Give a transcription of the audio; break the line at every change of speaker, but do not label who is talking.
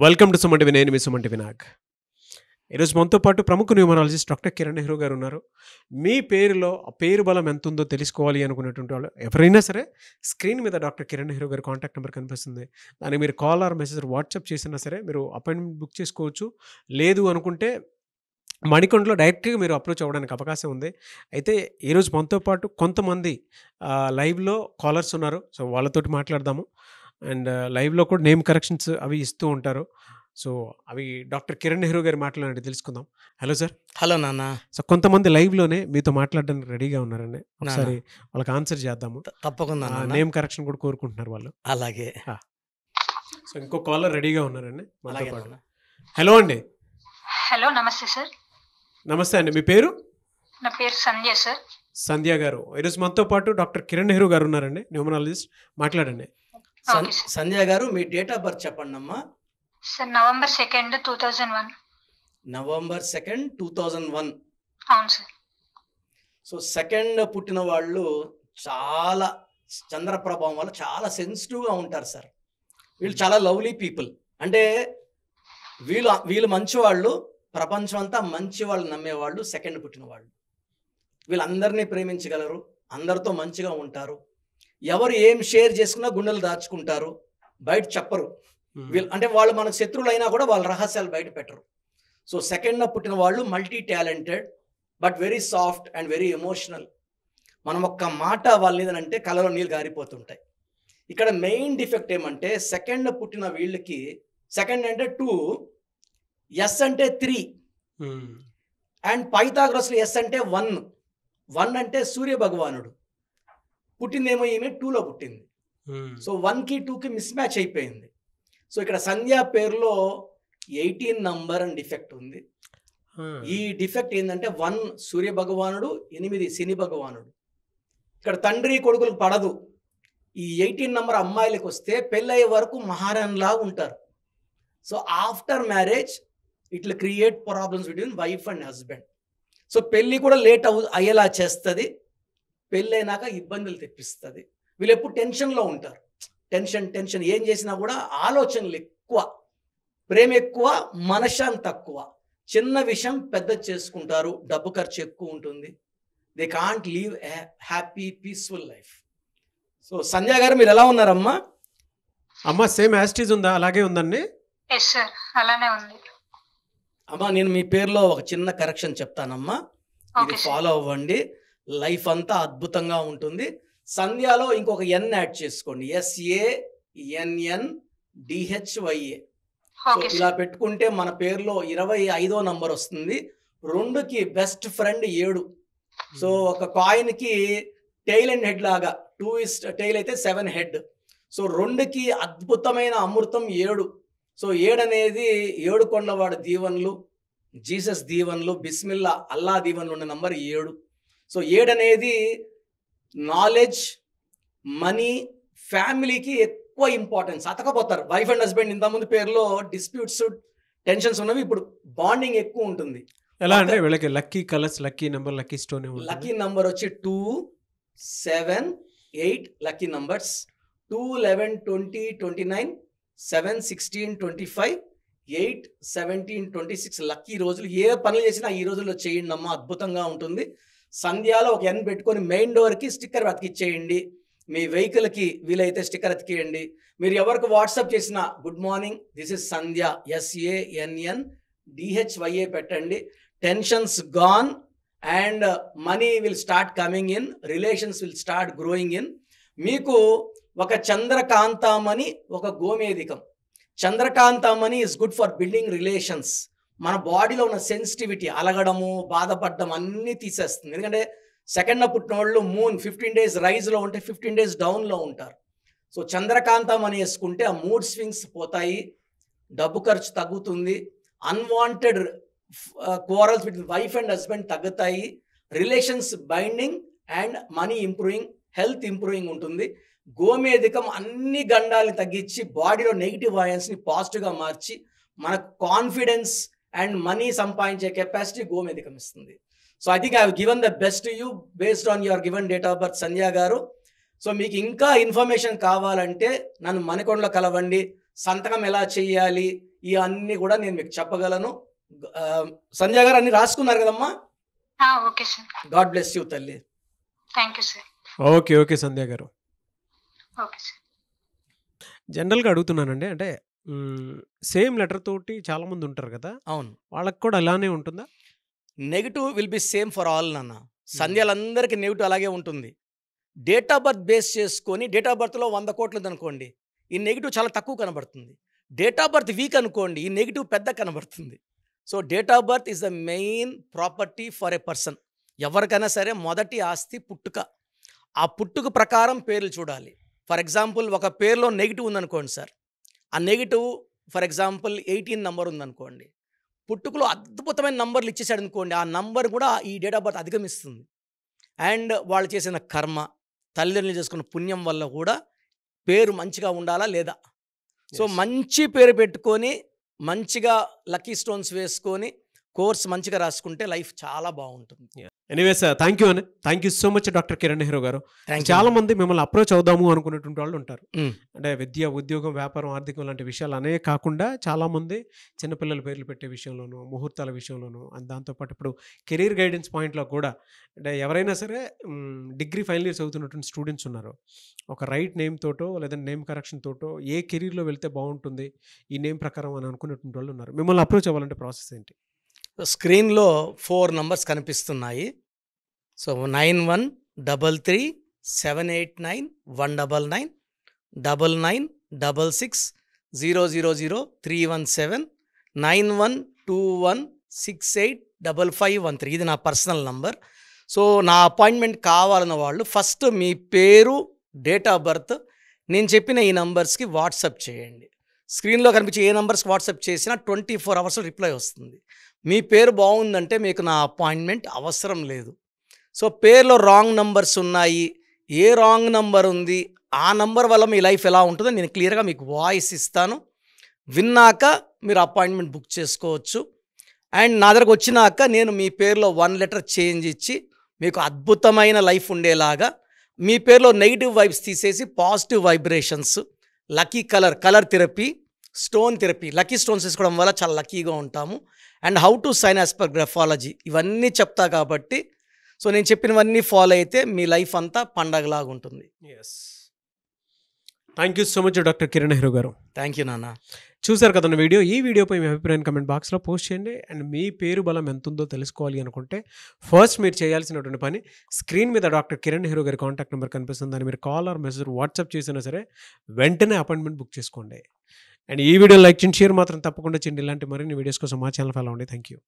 Welcome to Suman TV. నేను మీ Suman TV Nag. ఈరోజు మనతో పాటు ప్రముఖ న్యూమరాలజిస్ట్ డాక్టర్ కిరణ్ నెహ్రూ గారు ఉన్నారు. మీ పేరులో ఆ పేరు బలం ఎంత ఉందో తెలుసుకోవాలి అనుకునేటువంటి వాళ్ళు ఎవరైనా సరే స్క్రీన్ మీద డాక్టర్ కిరణ్ నెహ్రూ గారి కాంటాక్ట్ నెంబర్ కనిపిస్తుంది. దానికి మీరు కాల్ ఆర్ మెసేజ్ వాట్సాప్ చేసినా సరే మీరు అపాయింట్మెంట్ బుక్ చేసుకోవచ్చు. లేదు అనుకుంటే మణికొండలో డైరెక్ట్గా మీరు అప్రోచ్ అవ్వడానికి అవకాశం ఉంది. అయితే ఈరోజు మనతో పాటు కొంతమంది లైవ్లో కాలర్స్ ఉన్నారు. సో వాళ్ళతోటి మాట్లాడదాము. అండ్ లైవ్లో కూడా నేమ్ కరెక్షన్స్ అవి ఇస్తూ ఉంటారు. సో అవి డాక్టర్ కిరణ్ నెహ్రూ గారు మాట్లాడండి తెలుసుకుందాం. Hello sir.
హలో నాన్న.
సో కొంతమంది లైవ్లోనే మీతో మాట్లాడడానికి రెడీగా ఉన్నారండి.
నాన్న.
ఒకసారి వాళ్ళకి ఆన్సర్ చేద్దాము.
తప్పకుండా నాన్న.
నేమ్ కరెక్షన్ కూడా కోరుకుంటున్నారు వాళ్ళు.
అలాగే
సో ఇంకో కాలర్ రెడీగా ఉన్నారండి మనతో
అలాగే
పాటు.
నాన్న.
హలో అండి.
హలో నమస్తే సార్.
నమస్తే అండి. మీ పేరు?
నా పేరు సంధ్య సార్.
సంధ్య గారు. ఈరోజు మనతో పాటు డాక్టర్ కిరణ్ నెహ్రూ గారు ఉన్నారండి, న్యూమరాలజిస్ట్. మాట్లాడండి.
Okay sir.
సంధ్య గారు, మీ డేట్ ఆఫ్ బర్త్ చెప్పండి అమ్మా.
Sir November 2, 2001.
నవంబర్ 2, 2001.
అవును సార్.
సో సెకండ్ పుట్టిన వాళ్ళు చాలా చంద్ర ప్రభావం వల్ల చాలా సెన్సిటివ్గా ఉంటారు సార్. వీళ్ళు చాలా లవ్లీ పీపుల్. అంటే వీళ్ళు మంచివాళ్ళు, ప్రపంచం అంతా మంచి వాళ్ళు నమ్మేవాళ్ళు సెకండ్ పుట్టిన వాళ్ళు. వీళ్ళందరినీ ప్రేమించగలరు, అందరితో మంచిగా ఉంటారు. ఎవరు ఏం షేర్ చేసుకున్నా గుండెలు దాచుకుంటారు, బయట చెప్పరు. అంటే వాళ్ళు మన శత్రువులైనా కూడా వాళ్ళ రహస్యాలు బయట పెట్టరు. సో సెకండ్ పుట్టిన వాళ్ళు multi talented but very soft and very emotional. మనం ఒక్క మాట వాళ్ళ మీదనంటే కళ్ళలో నీళ్ళు గారిపోతుంటాయి. ఇక్కడ మెయిన్ డిఫెక్ట్ ఏమంటే సెకండ్ పుట్టిన వీళ్ళకి సెకండ్ అంటే 2, ఎస్ అంటే 3 అండ్ పైథాగరస్లో ఎస్ అంటే 1 అంటే సూర్య భగవానుడు. పుట్టిందేమో ఈమె 2లో పుట్టింది. సో 1కి 2కి మిస్ మ్యాచ్ అయిపోయింది. సో ఇక్కడ సంధ్య పేరులో 18 నంబర్ అని డిఫెక్ట్ ఉంది. ఈ డిఫెక్ట్ ఏంటంటే 1 సూర్య భగవానుడు, 8 శని భగవానుడు. ఇక్కడ తండ్రి కొడుకులకు పడదు. ఈ 18 నంబర్ అమ్మాయిలకు వస్తే పెళ్ళయ్యే వరకు మహారాణిలా ఉంటారు. So after marriage it will create problems between wife and husband. So పెళ్ళి కూడా లేట్ అయ్యేలా చేస్తుంది, పెళ్ళైనాక ఇబ్బందులు తెప్పిస్తుంది. వీళ్ళు ఎప్పుడు టెన్షన్లో ఉంటారు. టెన్షన్ ఏం చేసినా కూడా ఆలోచనలు ఎక్కువ, ప్రేమ ఎక్కువ, మనశ్శాంతి తక్కువ. చిన్న విషయం పెద్ద చేసుకుంటారు, డబ్బు ఖర్చు ఎక్కువ ఉంటుంది. They can't leave a happy peaceful life. So Sandhya garu మీరు ఎలా ఉన్నారమ్మా?
అమ్మ సేమ్ యాస్టీజ్ ఉందా? అలాగే ఉందండి.
ఎస్ సార్, అలానే ఉంది.
అమ్మా నేను మీ పేరులో ఒక చిన్న కరెక్షన్ చెప్తానమ్మా, ఇది
ఓకే సార్.
ఫాలో అవ్వండి. లైఫ్ అంతా అద్భుతంగా ఉంటుంది. సంధ్యాలో ఇంకొక ఎన్ యాడ్ చేసుకోండి, SANNDHYA. సో
ఓకే
ఇలా
సార్.
పెట్టుకుంటే మన పేరులో 25వ నంబర్ వస్తుంది. 2కి బెస్ట్ ఫ్రెండ్ 7. సో ఒక కాయిన్కి టెయిల్ అండ్ హెడ్ లాగా 2 is టెయిల్ అయితే 7 హెడ్. సో 2కి అద్భుతమైన అమృతం 7. సో 7 అనేది 7 కొండవాడు దీవెనలు, జీసస్ దీవెనలు, బిస్మిల్లా అల్లా దీవెనలు ఉన్న నంబర్ 7. సో 7 అనేది నాలెడ్జ్, మనీ, ఫ్యామిలీకి ఎక్కువ ఇంపార్టెన్స్. అతకపోతారు వైఫ్ అండ్ హస్బెండ్. ఇంతకుముందు పేరులో డిస్ప్యూట్స్, టెన్షన్స్ ఉన్నవి, ఇప్పుడు బాండింగ్ ఎక్కువ ఉంటుంది.
ఎలా అంటే వీళ్ళకి lucky colours, lucky number, lucky stone.
Lucky number వచ్చి 2, 7, 8 లక్కీ నంబర్స్. 2, 11, 20, 29, 7, 16, 25, 8, 17, 26 లక్కీ రోజులు. ఏ పనులు చేసినా ఈ రోజుల్లో చేయండి అమ్మా, అద్భుతంగా ఉంటుంది. సంధ్యాలో ఒక ఎన్ పెట్టుకొని మెయిన్ డోర్కి స్టిక్కర్ అతికిచ్చేయండి. మీ వెహికల్కి వీలైతే స్టిక్కర్ అతికేయండి. మీరు ఎవరికి వాట్సాప్ చేసినా good morning, this is Sandhya, SANNDHYA పెట్టండి. Tensions gone and money will start coming in, relations will start growing in. మీకు ఒక చంద్రకాంతమని, ఒక గోమేధికం. చంద్రకాంతమని is good for building relations. మన బాడీలో ఉన్న సెన్సిటివిటీ, అలగడము, బాధపడడం అన్నీ తీసేస్తుంది. ఎందుకంటే సెకండ్ పుట్టిన వాళ్ళు మూన్ 15 days రైజ్లో ఉంటే 15 days డౌన్లో ఉంటారు. సో చంద్రకాంతం అని వేసుకుంటే ఆ మూడ్ స్వింగ్స్ పోతాయి, డబ్బు ఖర్చు తగ్గుతుంది, unwanted quarrels between wife and husband తగ్గుతాయి, relations binding and money improving, health improving ఉంటుంది. గోమేధికం అన్ని గండాలని తగ్గించి బాడీలో నెగిటివ్ వాయన్స్ని పాజిటివ్గా మార్చి మనకు కాన్ఫిడెన్స్ అండ్ మనీ సంపాదించే కెపాసిటీ గోమేధికం ఇస్తుంది. So I think I have given the best to you based on your given date of birth Sandhya garu. So మీకు ఇంకా ఇన్ఫర్మేషన్ కావాలంటే నన్ను మణికొండలో కలవండి. సంతకం ఎలా చేయాలి, ఇవన్నీ కూడా నేను మీకు చెప్పగలను. సంధ్య గారు అన్ని రాసుకున్నారు కదమ్మా?
Okay sir.
God bless you తల్లి.
Thank you sir.
Okay okay Sandhya garu.
Okay sir.
జనరల్గా అడుగుతున్నానండి, అంటే సేమ్ లెటర్ తోటి చాలా మంది ఉంటారు కదా,
అవును,
వాళ్ళకి కూడా అలానే ఉంటుందా?
Negative will be same for all నాన్న. సంధ్యలందరికీ నెగిటివ్ అలాగే ఉంటుంది. డేట్ ఆఫ్ బర్త్ బేస్ చేసుకొని, డేట్ ఆఫ్ బర్త్లో 100 కోట్లు ఉందనుకోండి, ఈ నెగిటివ్ చాలా తక్కువ కనబడుతుంది. డేట్ ఆఫ్ బర్త్ వీక్ అనుకోండి, ఈ నెగిటివ్ పెద్ద కనబడుతుంది. So date of birth is the main property for a person. ఎవరికైనా సరే మొదటి ఆస్తి పుట్టుక. ఆ పుట్టుక ప్రకారం పేర్లు చూడాలి. ఫర్ ఎగ్జాంపుల్ ఒక పేరులో నెగిటివ్ ఉందనుకోండి సార్, ఆ నెగిటివ్ ఫర్ ఎగ్జాంపుల్ 18 నంబర్ ఉందనుకోండి, పుట్టుకలో అద్భుతమైన నంబర్లు ఇచ్చేసాడు అనుకోండి, ఆ నంబర్ కూడా ఈ డేట్ ఆఫ్ బర్త్ అధిగమిస్తుంది. అండ్ వాళ్ళు చేసిన కర్మ, తల్లిదండ్రులు చేసుకున్న పుణ్యం వల్ల కూడా పేరు మంచిగా ఉండాలా లేదా. సో మంచి పేరు పెట్టుకొని మంచిగా లక్కీ స్టోన్స్ వేసుకొని కోర్స్ మంచిగా రాసుకుంటే లైఫ్ చాలా బాగుంటుంది.
ఎనీవేస్ థ్యాంక్ యూ అండి, thank you so much doctor Kiran Nehru గారు. చాలా మంది మిమ్మల్ని అప్రోచ్ అవుదాము అనుకునేటువంటి వాళ్ళు ఉంటారు. అంటే విద్య, ఉద్యోగం, వ్యాపారం, ఆర్థికం లాంటి విషయాలు అనే కాకుండా చాలామంది చిన్నపిల్లల పేర్లు పెట్టే విషయంలోనూ, ముహూర్తాల విషయంలోనూ, అండ్ దాంతోపాటు ఇప్పుడు కెరీర్ గైడెన్స్ పాయింట్లో కూడా, అంటే ఎవరైనా సరే డిగ్రీ ఫైనల్ ఇయర్స్ చదువుతున్నటువంటి స్టూడెంట్స్ ఉన్నారు, ఒక రైట్ నేమ్ తోటో లేదంటే నేమ్ కరెక్షన్ తోటో ఏ కెరీర్లో వెళ్తే బాగుంటుంది ఈ నేమ్ ప్రకారం అని అనుకునేటువంటి వాళ్ళు ఉన్నారు. మిమ్మల్ని అప్రోచ్ అవ్వాలంటే ప్రాసెస్ ఏంటి?
స్క్రీన్లో 4 నంబర్స్ కనిపిస్తున్నాయి. సో 9133789199 9966000317 9121685513. ఇది నా పర్సనల్ నంబర్. సో నా అపాయింట్మెంట్ కావాలన్న వాళ్ళు ఫస్ట్ మీ పేరు, డేట్ ఆఫ్ బర్త్ నేను చెప్పిన ఈ నంబర్స్కి వాట్సాప్ చేయండి. స్క్రీన్లో కనిపించే ఏ నంబర్స్కి వాట్సాప్ చేసినా 24 అవర్స్ రిప్లై వస్తుంది. మీ పేరు బాగుందంటే మీకు నా అపాయింట్మెంట్ అవసరం లేదు. సో పేరులో రాంగ్ నంబర్స్ ఉన్నాయి, ఏ రాంగ్ నంబర్ ఉంది, ఆ నంబర్ వల్ల మీ లైఫ్ ఎలా ఉంటుందో నేను క్లియర్గా మీకు వాయిస్ ఇస్తాను. విన్నాక మీరు అపాయింట్మెంట్ బుక్ చేసుకోవచ్చు. అండ్ నా దగ్గరకు వచ్చినాక నేను మీ పేరులో 1 లెటర్ చేంజ్ ఇచ్చి మీకు అద్భుతమైన లైఫ్ ఉండేలాగా, మీ పేరులో నెగిటివ్ వైబ్స్ తీసేసి positive vibrations, lucky colour therapy, stone therapy, lucky stones తీసుకోవడం వల్ల చాలా లక్కీగా ఉంటాము. And how to sign as per graphology, ఇవన్నీ చెప్తా కాబట్టి సో నేను చెప్పినవన్నీ ఫాలో అయితే మీ లైఫ్ అంతా పండగలాగా ఉంటుంది.
Yes, thank you so much doctor Kiran Nehru garu.
Thank you నాన్న.
చూసారు కదండి వీడియో. ఈ వీడియోపై మీ అభిప్రాయం కమెంట్ బాక్స్లో పోస్ట్ చేయండి. అండ్ మీ పేరు బలం ఎంత ఉందో తెలుసుకోవాలి అనుకుంటే ఫస్ట్ మీరు చేయాల్సినటువంటి పని, స్క్రీన్ మీద డాక్టర్ కిరణ్ నెహ్రూ గారి కాంటాక్ట్ నెంబర్ కనిపిస్తుంది, దాన్ని మీరు కాల్ ఆర్ మెసేజ్ వాట్సాప్ చేసినా సరే వెంటనే అపాయింట్మెంట్ బుక్ చేసుకోండి. అండ్ ఈ వీడియో లైక్ చేయండి, షేర్ మాత్రం తప్పకుండా చేయండి. ఇలాంటి మరిన్ని వీడియోస్ కోసం మా ఛానల్ ఫాలో అవ్వండి. Thank you.